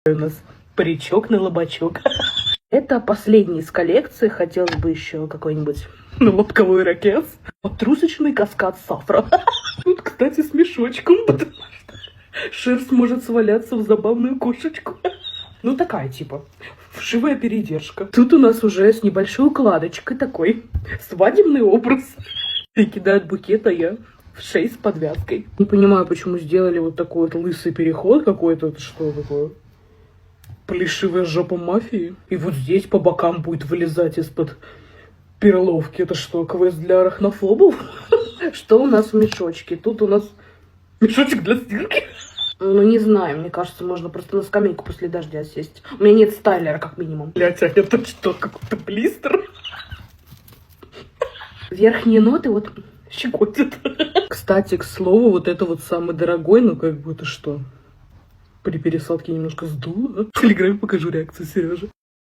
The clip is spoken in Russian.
У нас паричок на лобачок. Это последний из коллекции. Хотелось бы еще какой-нибудь лобковой ракет. Трусочный каскад сафра. Тут, кстати, с мешочком, потому что шерсть может сваляться в забавную кошечку. Ну, такая, типа, вшивая передержка. Тут у нас уже с небольшой укладочкой такой свадебный образ. И кидают букет, а я в шесть с подвязкой. Не понимаю, почему сделали вот такой вот лысый переход какой-то. Это что такое? Плешивая жопа мафии. И вот здесь по бокам будет вылезать из-под перловки. Это что, квест для арахнофобов? Что у нас в мешочке? Тут у нас мешочек для стирки. Ну, не знаю, мне кажется, можно просто на скамейку после дождя сесть. У меня нет стайлера, как минимум. Блять, а это что, какой-то блистер? Верхние ноты вот щекотят. Кстати, к слову, вот это вот самый дорогой, ну как бы это что? При пересадке немножко сдуло. В телеграме покажу реакцию Сережи.